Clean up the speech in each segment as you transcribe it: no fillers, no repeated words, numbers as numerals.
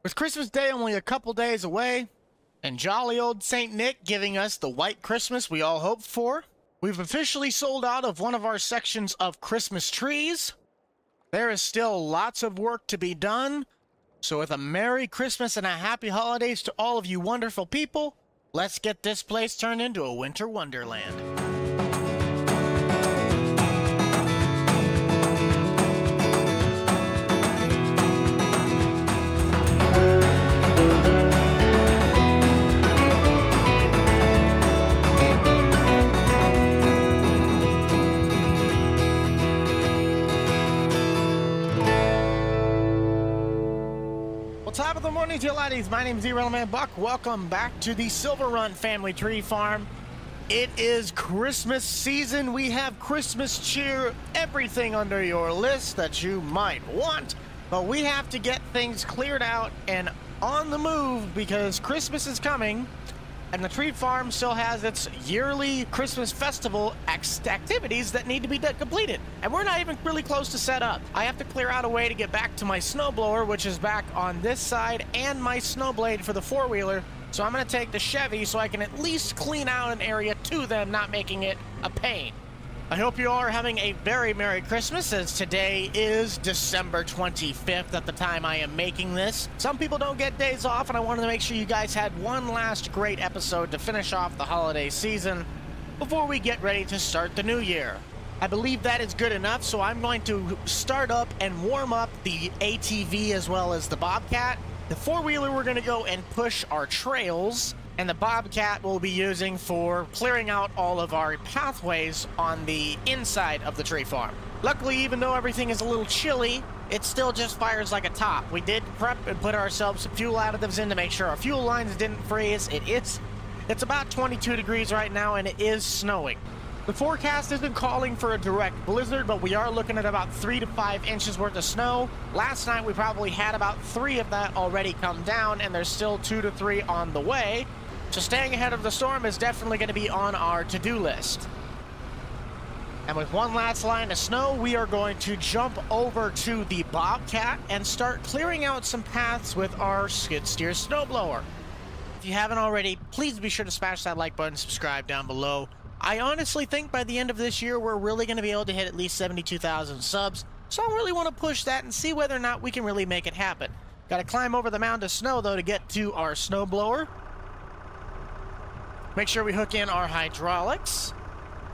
With Christmas Day only a couple days away, and jolly old St. Nick giving us the white Christmas we all hoped for, we've officially sold out of one of our sections of Christmas trees. There is still lots of work to be done, so with a Merry Christmas and a Happy Holidays to all of you wonderful people, let's get this place turned into a winter wonderland. Top of the morning to you laddies, my name is Man Buck. Welcome back to the Silverrun Family Tree Farm. It is Christmas season. We have Christmas cheer, everything under your list that you might want. But we have to get things cleared out and on the move because Christmas is coming. And the tree farm still has its yearly Christmas festival activities that need to be completed. And we're not even really close to set up. I have to clear out a way to get back to my snowblower, which is back on this side, and my snowblade for the four-wheeler. So I'm going to take the Chevy so I can at least clean out an area to them, not making it a pain. I hope you all are having a very Merry Christmas, as today is December 25th at the time I am making this. Some people don't get days off, and I wanted to make sure you guys had one last great episode to finish off the holiday season before we get ready to start the new year. I believe that is good enough, so I'm going to start up and warm up the ATV as well as the Bobcat. The four-wheeler we're going to go and push our trails, and the Bobcat we'll be using for clearing out all of our pathways on the inside of the tree farm. Luckily, even though everything is a little chilly, it still just fires like a top. We did prep and put ourselves some fuel additives in to make sure our fuel lines didn't freeze. It's about 22 degrees right now, and it is snowing. The forecast isn't calling for a direct blizzard, but we are looking at about 3 to 5 inches worth of snow. Last night, we probably had about 3 of that already come down, and there's still 2 to 3 on the way. So staying ahead of the storm is definitely going to be on our to-do list. And with one last line of snow, we are going to jump over to the Bobcat and start clearing out some paths with our skid steer snowblower. If you haven't already, please be sure to smash that like button, subscribe down below. I honestly think by the end of this year, we're really going to be able to hit at least 72,000 subs. So I really want to push that and see whether or not we can really make it happen. Got to climb over the mound of snow, though, to get to our snowblower. Make sure we hook in our hydraulics.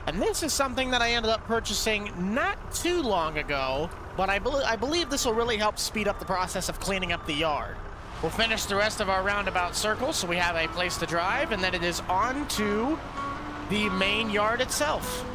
And this is something that I ended up purchasing not too long ago, but I believe this will really help speed up the process of cleaning up the yard. We'll finish the rest of our roundabout circle so we have a place to drive, and then it is on to the main yard itself.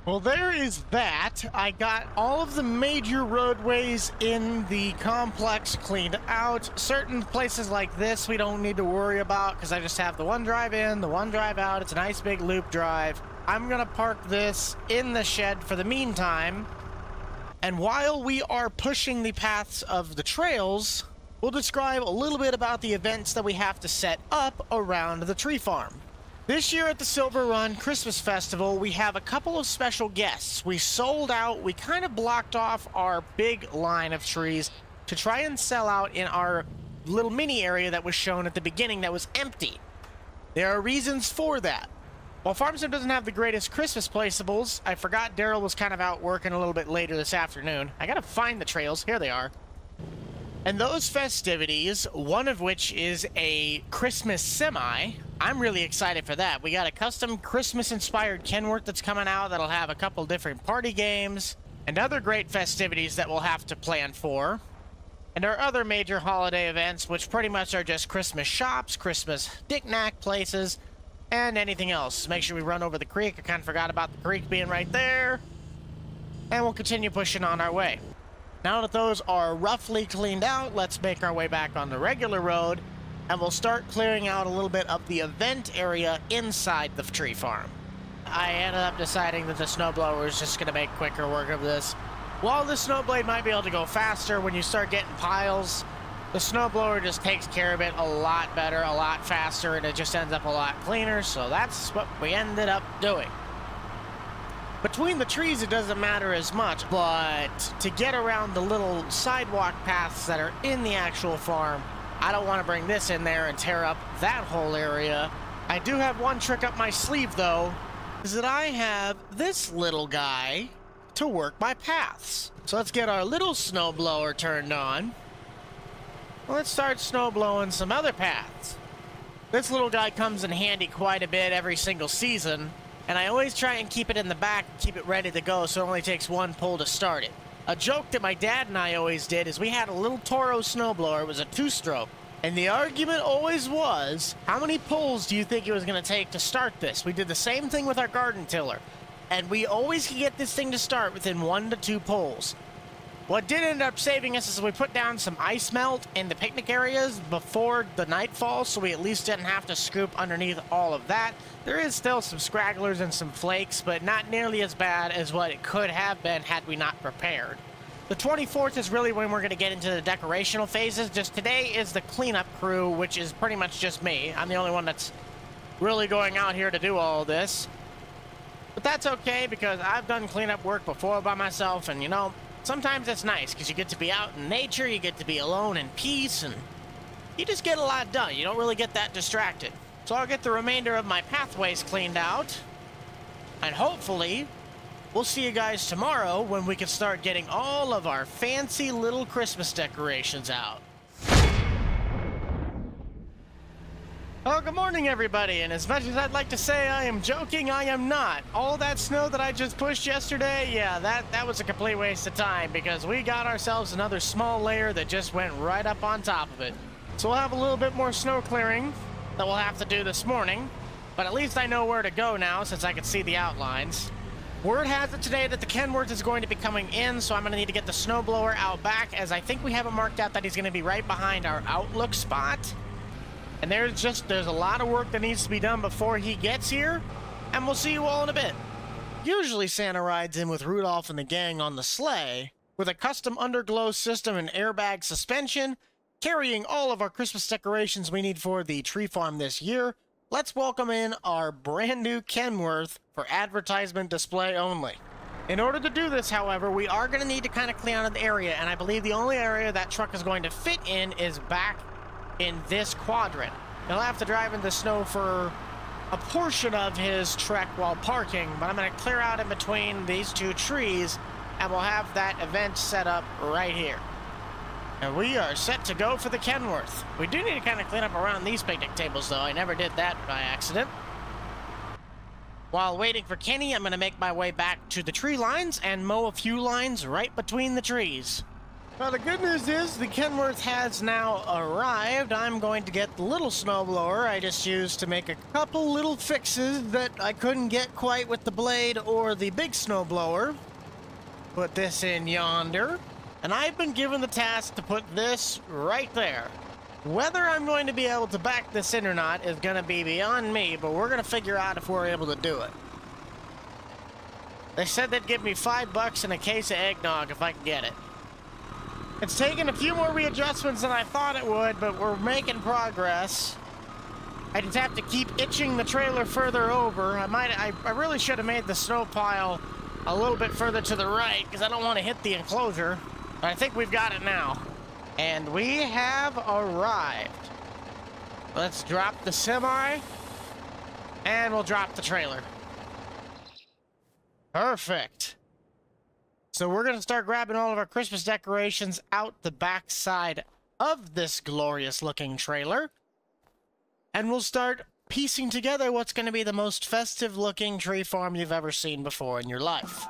Well, there is that. I got all of the major roadways in the complex cleaned out. Certain places like this we don't need to worry about because I just have the one drive in, the one drive out. It's a nice big loop drive. I'm gonna park this in the shed for the meantime. And while we are pushing the paths of the trails, we'll describe a little bit about the events that we have to set up around the tree farm. This year at the Silverrun Christmas Festival, we have a couple of special guests. We sold out, we kind of blocked off our big line of trees to try and sell out in our little mini area that was shown at the beginning that was empty. There are reasons for that. While FarmSim doesn't have the greatest Christmas placeables, I forgot Daryl was kind of out working a little bit later this afternoon. I gotta find the trails. Here they are. And those festivities, one of which is a Christmas semi, I'm really excited for that. We got a custom Christmas-inspired Kenworth that's coming out that'll have a couple different party games and other great festivities that we'll have to plan for. And our other major holiday events, which pretty much are just Christmas shops, Christmas knick-knack places, and anything else. Make sure we run over the creek. I kind of forgot about the creek being right there. And we'll continue pushing on our way. Now that those are roughly cleaned out, let's make our way back on the regular road, and we'll start clearing out a little bit of the event area inside the tree farm. I ended up deciding that the snowblower is just going to make quicker work of this. While the snowblade might be able to go faster, when you start getting piles, the snowblower just takes care of it a lot better, a lot faster, and it just ends up a lot cleaner, so that's what we ended up doing. Between the trees, it doesn't matter as much, but to get around the little sidewalk paths that are in the actual farm, I don't want to bring this in there and tear up that whole area. I do have one trick up my sleeve, though, is that I have this little guy to work my paths. So let's get our little snowblower turned on. Let's start snow blowing some other paths. This little guy comes in handy quite a bit every single season, and I always try and keep it in the back and keep it ready to go so it only takes one pull to start it. A joke that my dad and I always did is we had a little Toro snowblower. It was a 2-stroke, and the argument always was, how many pulls do you think it was going to take to start this? We did the same thing with our garden tiller, and we always could get this thing to start within 1 to 2 pulls. What did end up saving us is we put down some ice melt in the picnic areas before the nightfall, so we at least didn't have to scoop underneath all of that. There is still some scragglers and some flakes, but not nearly as bad as what it could have been had we not prepared. The 24th is really when we're going to get into the decorational phases. Just today is the cleanup crew, which is pretty much just me. I'm the only one that's really going out here to do all of this. But that's okay, because I've done cleanup work before by myself, and you know, sometimes it's nice because you get to be out in nature, you get to be alone in peace, and you just get a lot done. You don't really get that distracted. So I'll get the remainder of my pathways cleaned out, and hopefully we'll see you guys tomorrow when we can start getting all of our fancy little Christmas decorations out. Oh, good morning, everybody, and as much as I'd like to say I am joking, I am not. All that snow that I just pushed yesterday, yeah, that was a complete waste of time, because we got ourselves another small layer that just went right up on top of it. So we'll have a little bit more snow clearing that we'll have to do this morning, but at least I know where to go now since I can see the outlines. Word has it today that the Kenworth is going to be coming in, so I'm going to need to get the snowblower out back, as I think we have it marked out that he's going to be right behind our outlook spot. And there's a lot of work that needs to be done before he gets here, and we'll see you all in a bit. Usually Santa rides in with Rudolph and the gang on the sleigh, with a custom underglow system and airbag suspension, carrying all of our Christmas decorations we need for the tree farm this year. Let's welcome in our brand new Kenworth for advertisement display only. In order to do this, however, we are going to need to kind of clean out the area, and I believe the only area that truck is going to fit in is back in this quadrant. He'll have to drive in the snow for a portion of his trek while parking, but I'm going to clear out in between these two trees, and we'll have that event set up right here. And we are set to go for the Kenworth. We do need to kind of clean up around these picnic tables, though. I never did that by accident. While waiting for Kenny, I'm going to make my way back to the tree lines and mow a few lines right between the trees. Well, the good news is the Kenworth has now arrived. I'm going to get the little snowblower I just used to make a couple little fixes that I couldn't get quite with the blade or the big snowblower. Put this in yonder. And I've been given the task to put this right there. Whether I'm going to be able to back this in or not is going to be beyond me, but we're going to figure out if we're able to do it. They said they'd give me $5 and a case of eggnog if I can get it. It's taken a few more readjustments than I thought it would, but we're making progress. I just have to keep itching the trailer further over. I really should have made the snow pile a little bit further to the right because I don't want to hit the enclosure. But I think we've got it now. And we have arrived. Let's drop the semi and we'll drop the trailer. Perfect. So we're going to start grabbing all of our Christmas decorations out the back side of this glorious looking trailer. And we'll start piecing together what's going to be the most festive looking tree farm you've ever seen before in your life.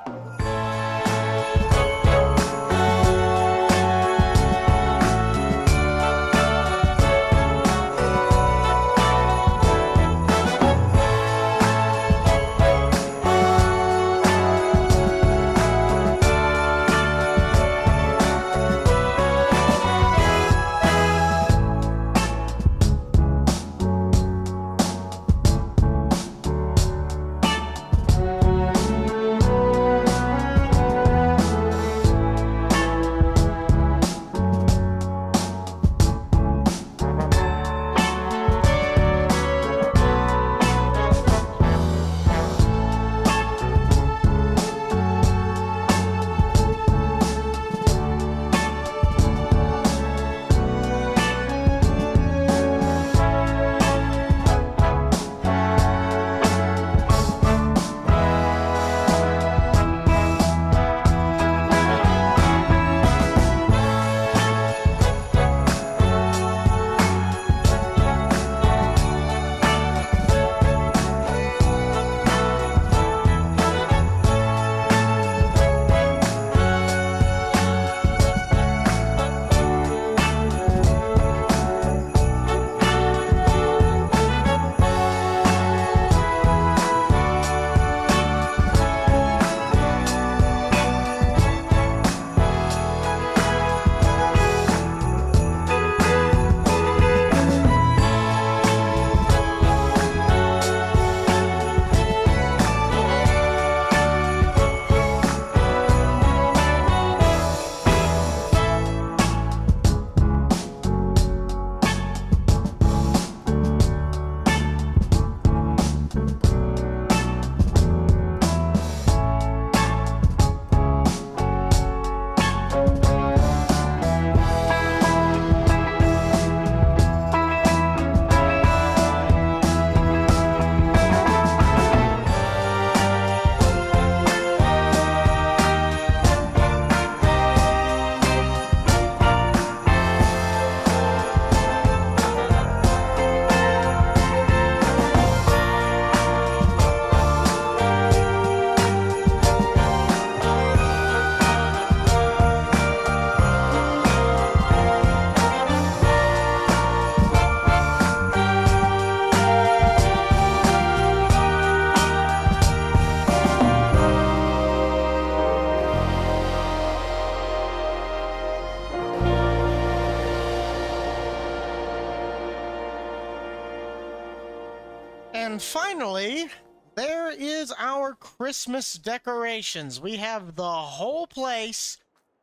And finally, there is our Christmas decorations. We have the whole place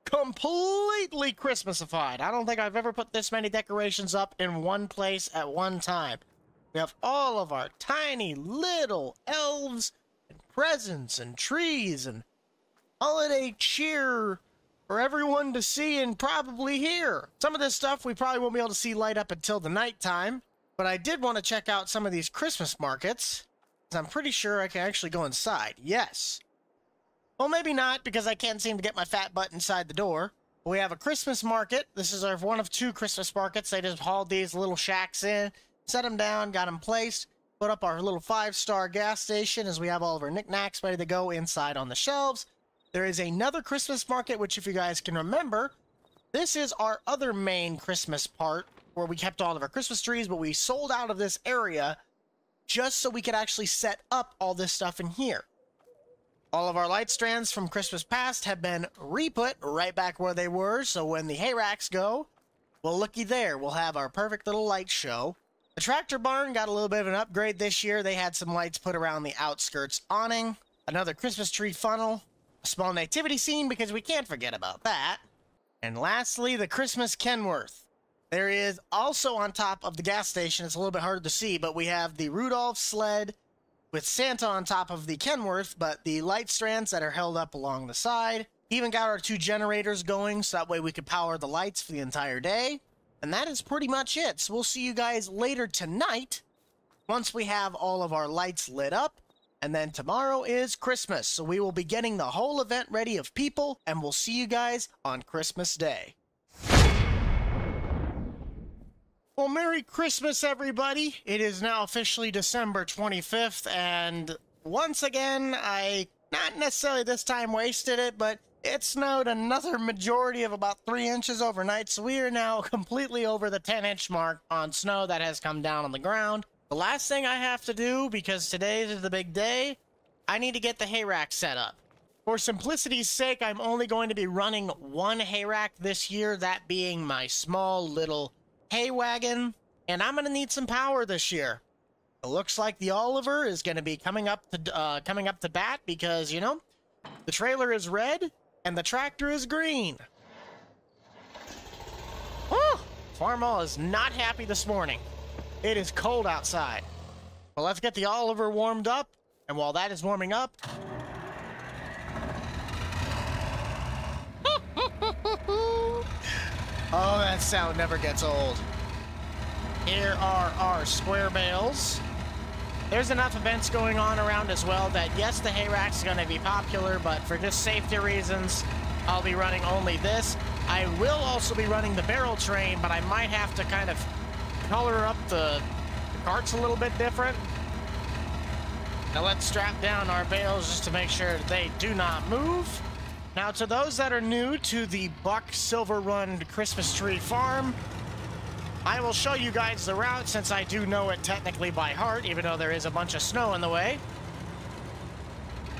completely Christmasified. I don't think I've ever put this many decorations up in one place at one time. We have all of our tiny little elves and presents and trees and holiday cheer for everyone to see and probably hear. Some of this stuff we probably won't be able to see light up until the nighttime, but I did want to check out some of these Christmas markets, because I'm pretty sure I can actually go inside. Yes. Well, maybe not, because I can't seem to get my fat butt inside the door. We have a Christmas market. This is our one of two Christmas markets. They just hauled these little shacks in, set them down, got them placed, put up our little 5-star gas station as we have all of our knickknacks ready to go inside on the shelves. There is another Christmas market, which if you guys can remember, this is our other main Christmas part where we kept all of our Christmas trees, but we sold out of this area just so we could actually set up all this stuff in here. All of our light strands from Christmas past have been re-put right back where they were, so when the hay racks go, well, looky there, we'll have our perfect little light show. The tractor barn got a little bit of an upgrade this year. They had some lights put around the outskirts awning, another Christmas tree funnel, a small nativity scene because we can't forget about that. And lastly, the Christmas Kenworth. There is also on top of the gas station, it's a little bit harder to see, but we have the Rudolph sled with Santa on top of the Kenworth, but the light strands that are held up along the side. Even got our 2 generators going, so that way we could power the lights for the entire day. And that is pretty much it. So we'll see you guys later tonight once we have all of our lights lit up. And then tomorrow is Christmas, so we will be getting the whole event ready of people, and we'll see you guys on Christmas Day. Well, Merry Christmas, everybody. It is now officially December 25th, and once again, I, not necessarily this time wasted it, but it snowed another majority of about 3 inches overnight, so we are now completely over the 10-inch mark on snow that has come down on the ground. The last thing I have to do, because today is the big day, I need to get the hay rack set up. For simplicity's sake, I'm only going to be running 1 hay rack this year, that being my small little hay wagon, and I'm going to need some power this year. It looks like the Oliver is going to be coming up to bat because, you know, the trailer is red and the tractor is green. Oh, Farmall is not happy this morning. It is cold outside. Well, let's get the Oliver warmed up, and while that is warming up... Oh, that sound never gets old. Here are our square bales. There's enough events going on around as well that, yes, the hay rack's going to be popular, but for just safety reasons, I'll be running only this. I will also be running the barrel train, but I might have to kind of color up the carts a little bit different. Now let's strap down our bales just to make sure they do not move. Now, to those that are new to the BUCH'D Silverrun Christmas Tree Farm, I will show you guys the route since I do know it technically by heart, even though there is a bunch of snow in the way.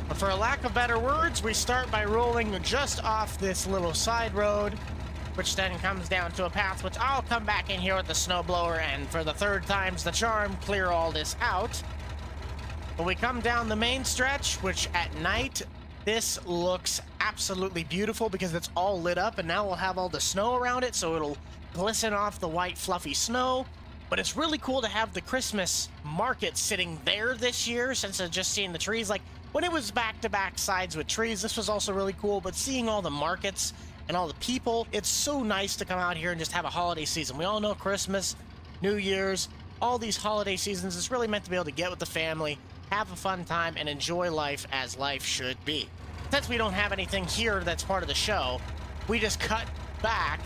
But for a lack of better words, we start by rolling just off this little side road, which then comes down to a path, which I'll come back in here with the snowblower and for the 3rd time's the charm, clear all this out. But we come down the main stretch, which at night, this looks absolutely beautiful because it's all lit up, and now we'll have all the snow around it, so it'll glisten off the white fluffy snow. But it's really cool to have the Christmas market sitting there this year, since I've just seen the trees. Like, when it was back-to-back sides with trees, this was also really cool, but seeing all the markets and all the people, it's so nice to come out here and just have a holiday season. We all know Christmas, New Year's, all these holiday seasons, it's really meant to be able to get with the family, have a fun time, and enjoy life as life should be. Since we don't have anything here that's part of the show, we just cut back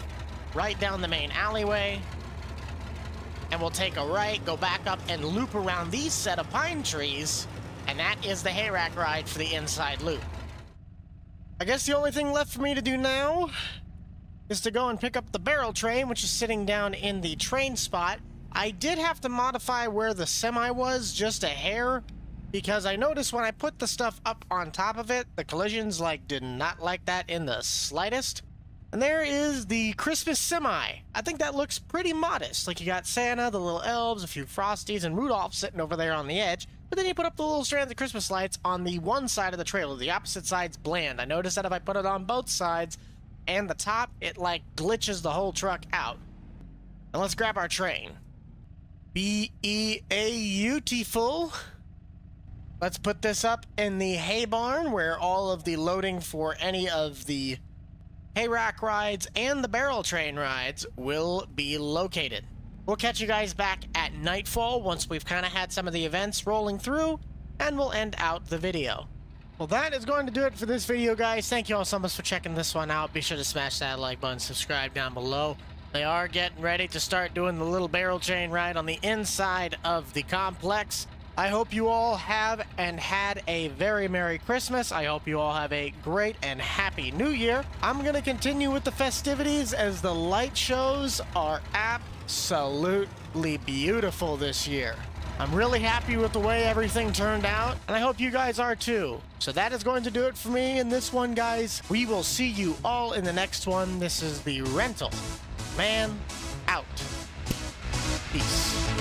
right down the main alleyway, and we'll take a right, go back up, and loop around these set of pine trees, and that is the hay rack ride for the inside loop. I guess the only thing left for me to do now is to go and pick up the barrel train, which is sitting down in the train spot. I did have to modify where the semi was just a hair, because I noticed when I put the stuff up on top of it, the collisions, did not like that in the slightest. And there is the Christmas semi. I think that looks pretty modest. Like, you got Santa, the little elves, a few Frosties, and Rudolph sitting over there on the edge. But then you put up the little strands of Christmas lights on the one side of the trailer. The opposite side's bland. I noticed that if I put it on both sides and the top, it, glitches the whole truck out. And let's grab our train. Beautiful. Let's put this up in the hay barn where all of the loading for any of the hay rack rides and the barrel train rides will be located. We'll catch you guys back at nightfall once we've kind of had some of the events rolling through, and we'll end out the video. Well, that is going to do it for this video, guys. Thank you all so much for checking this one out. Be sure to smash that like button, subscribe down below. They are getting ready to start doing the little barrel train ride on the inside of the complex. I hope you all have and had a very Merry Christmas. I hope you all have a great and happy New Year. I'm going to continue with the festivities as the light shows are absolutely beautiful this year. I'm really happy with the way everything turned out, and I hope you guys are too. So that is going to do it for me in this one, guys. We will see you all in the next one. This is the Rental Man out. Peace.